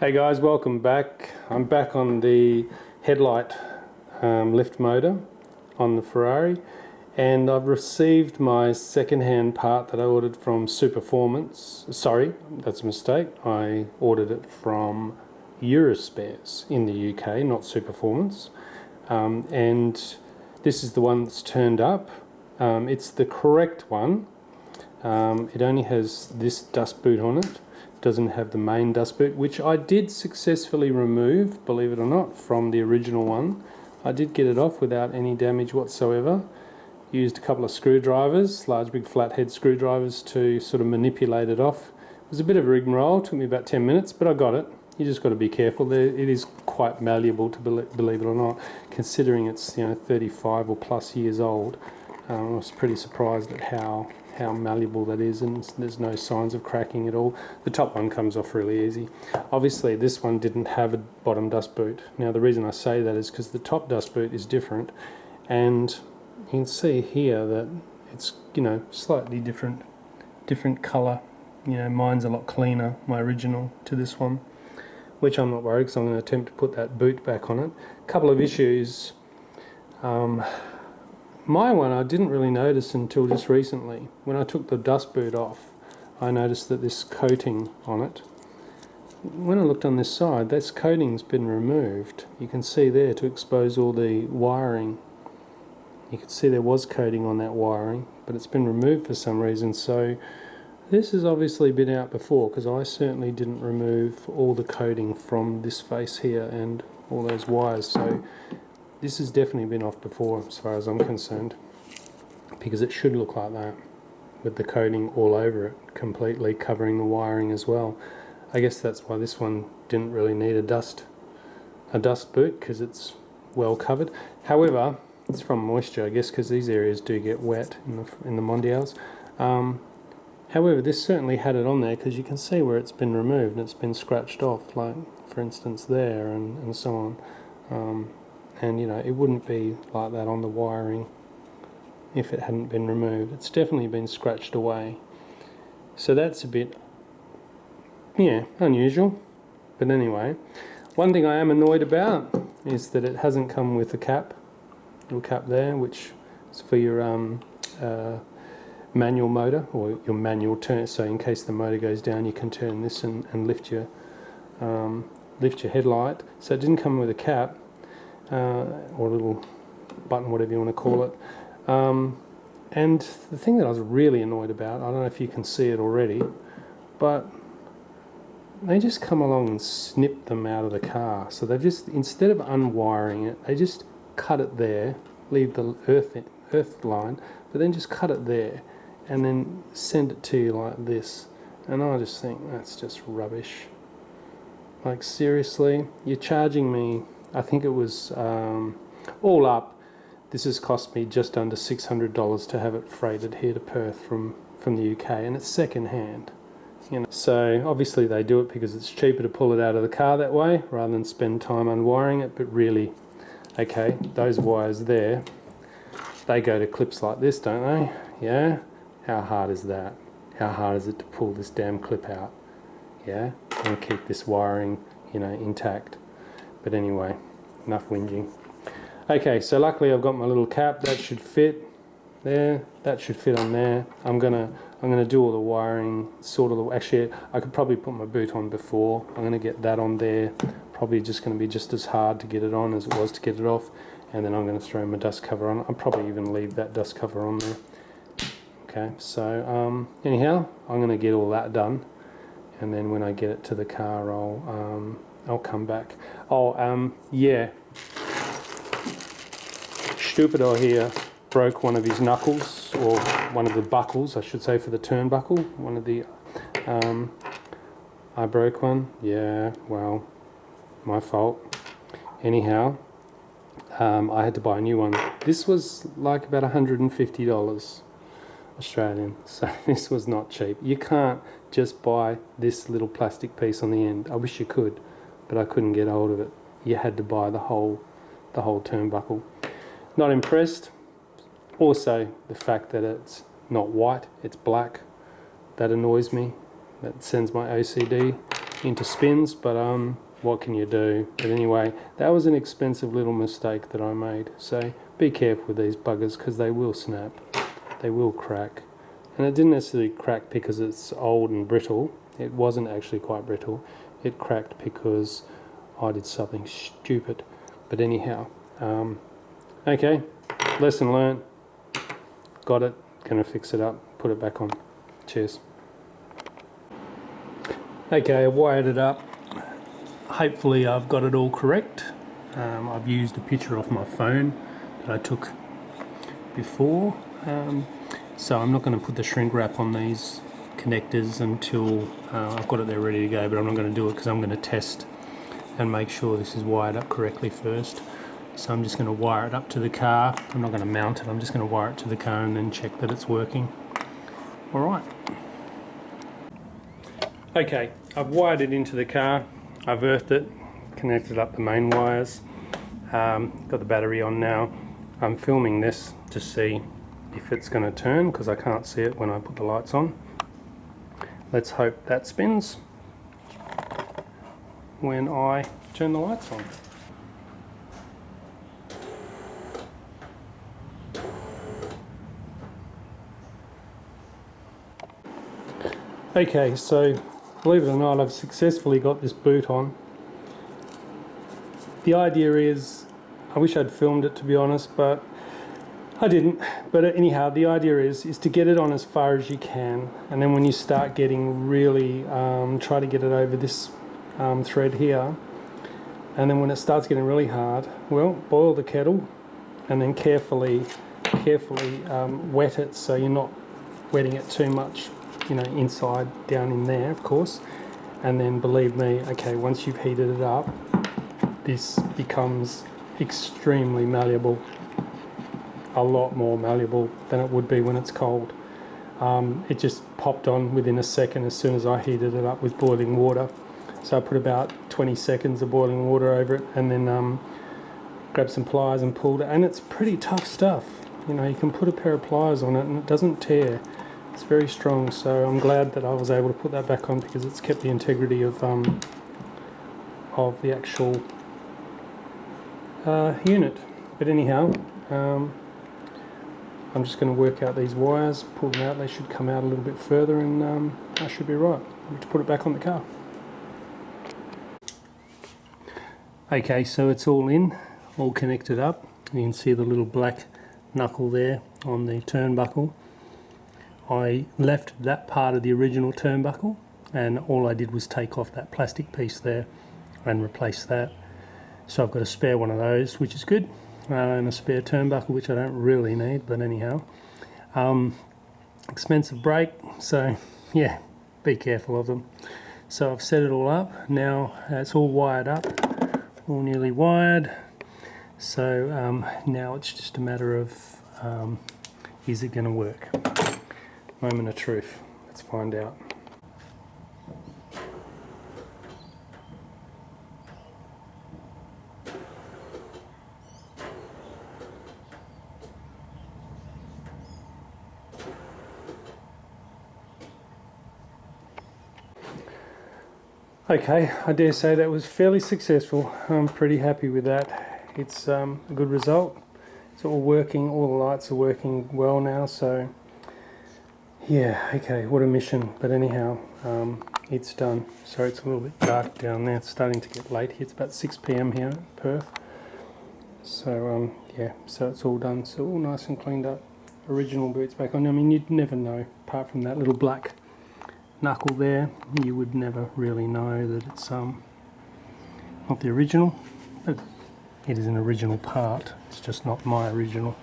Hey guys, welcome back. I'm back on the Headlight lift motor on the Ferrari, and I've received my second-hand part that I ordered from Superformance. Sorry, that's a mistake. I ordered it from Eurospares in the UK, not Superformance. And this is the one that's turned up. It's the correct one. It only has this dust boot on it. Doesn't have the main dust boot, which I did successfully remove, believe it or not, from the original one. I did get it off without any damage whatsoever. Used a couple of screwdrivers, large big flathead screwdrivers, to sort of manipulate it off. It was a bit of a rigmarole, took me about 10 minutes, but I got it. You just got to be careful. It is quite malleable, to believe it or not, considering it's 35 or plus years old. I was pretty surprised at how malleable that is, and there's no signs of cracking at all. The top one comes off really easy. Obviously this one didn't have a bottom dust boot. Now the reason I say that is because the top dust boot is different, and you can see here that it's slightly different colour. Mine's a lot cleaner, my original, to this one, which I'm not worried because I'm going to attempt to put that boot back on it. A couple of issues. My one I didn't really notice until just recently. When I took the dust boot off, I noticed that this coating on it, when I looked on this side, this coating's been removed. You can see there to expose all the wiring. You can see there was coating on that wiring, but it's been removed for some reason. So this has obviously been out before, because I certainly didn't remove all the coating from this face here and all those wires. So this has definitely been off before, as far as I'm concerned, because it should look like that, with the coating all over it, completely covering the wiring as well. I guess that's why this one didn't really need a dust boot, because it's well covered. However, it's from moisture, I guess, because these areas do get wet in the Mondials. However, this certainly had it on there, because you can see where it's been removed and it's been scratched off, like for instance there, and so on. And it wouldn't be like that on the wiring if it hadn't been removed. It's definitely been scratched away. So that's a bit, unusual. But anyway, one thing I am annoyed about is that it hasn't come with a cap, little cap there, which is for your manual motor, or your manual turn. So in case the motor goes down, you can turn this and lift your headlight. So it didn't come with a cap. Or a little button, whatever you want to call it. And the thing that I was really annoyed about, I don't know if you can see it already, but they just come along and snip them out of the car. So they've just, instead of unwiring it, they just cut it there, leave the earth line, but then just cut it there and then send it to you like this. And I just think that's just rubbish. Like, seriously, you're charging me, I think it was all up, this has cost me just under $600 to have it freighted here to Perth from the UK, and it's second hand. So obviously they do it because it's cheaper to pull it out of the car that way rather than spend time unwiring it. But really, okay, those wires there, they go to clips like this, don't they? Yeah? How hard is that? How hard is it to pull this damn clip out? Yeah? And keep this wiring, intact. But anyway, enough whinging. Okay, so luckily I've got my little cap. That should fit there. That should fit on there. I'm gonna do all the wiring, actually I could probably put my boot on before. I'm gonna get that on there. Probably just gonna be just as hard to get it on as it was to get it off. And then I'm gonna throw my dust cover on. I'll probably even leave that dust cover on there. Okay, so anyhow, I'm gonna get all that done. And then when I get it to the car, I'll come back. Yeah. Stupido here broke one of his knuckles, or one of the buckles, I should say, for the turnbuckle. One of the, I broke one. Yeah, well, my fault. Anyhow, I had to buy a new one. This was like about $150 Australian, so this was not cheap. You can't just buy this little plastic piece on the end. I wish you could, but I couldn't get hold of it. You had to buy the whole turnbuckle. Not impressed. Also, the fact that it's not white, it's black. That annoys me. That sends my OCD into spins, but what can you do? But anyway, that was an expensive little mistake that I made. So be careful with these buggers, because they will snap, they will crack. And it didn't necessarily crack because it's old and brittle. It wasn't actually quite brittle. It cracked because I did something stupid. But anyhow, okay, lesson learned. Got it, gonna fix it up, put it back on. Cheers. Okay, I've wired it up. Hopefully I've got it all correct. I've used a picture off my phone that I took before. So I'm not going to put the shrink wrap on these connectors until I've got it there ready to go, but I'm not going to do it because I'm going to test and make sure this is wired up correctly first. So I'm just going to wire it up to the car. I'm not going to mount it, I'm just going to wire it to the car and then check that it's working. Alright. Okay, I've wired it into the car, I've earthed it, connected up the main wires, got the battery on now. I'm filming this to see if it's going to turn because I can't see it when I put the lights on. Let's hope that spins when I turn the lights on. Okay, so believe it or not, I've successfully got this boot on. The idea is, I wish I'd filmed it to be honest, but I didn't. But anyhow, the idea is to get it on as far as you can, and then when you start getting really, try to get it over this thread here, and then when it starts getting really hard, well, boil the kettle, and then carefully wet it so you're not wetting it too much, you know, inside down in there, of course. And then believe me, okay, once you've heated it up, this becomes extremely malleable, a lot more malleable than it would be when it's cold. It just popped on within a second as soon as I heated it up with boiling water. So I put about 20 seconds of boiling water over it, and then grabbed some pliers and pulled it, and it's pretty tough stuff. You know, you can put a pair of pliers on it and it doesn't tear. It's very strong, so I'm glad that I was able to put that back on because it's kept the integrity of the actual unit. But anyhow, I'm just going to work out these wires, pull them out. They should come out a little bit further, and I should be right. I need to put it back on the car. Okay, so it's all in, all connected up. You can see the little black knuckle there on the turnbuckle. I left that part of the original turnbuckle, and all I did was take off that plastic piece there and replace that. So I've got a spare one of those, which is good, and a spare turnbuckle, which I don't really need, but anyhow. Expensive brake, so yeah, be careful of them. So I've set it all up. Now it's all wired up, all nearly wired. So now it's just a matter of is it going to work? Moment of truth. Let's find out. Okay, I dare say that was fairly successful. I'm pretty happy with that. It's a good result. It's all working, all the lights are working well now, so yeah, okay, what a mission. But anyhow, it's done. So it's a little bit dark down there. It's starting to get late here. It's about 6 PM here in Perth. So yeah, so it's all done. So all nice and cleaned up. Original boots back on. I mean, you'd never know, apart from that little black knuckle there, you would never really know that it's not the original. But it is an original part. It's just not my original.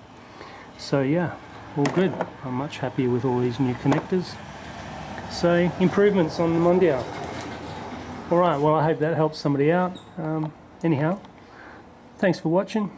So yeah, all good. I'm much happier with all these new connectors. So improvements on the Mondial. Alright, well I hope that helps somebody out. Anyhow, thanks for watching.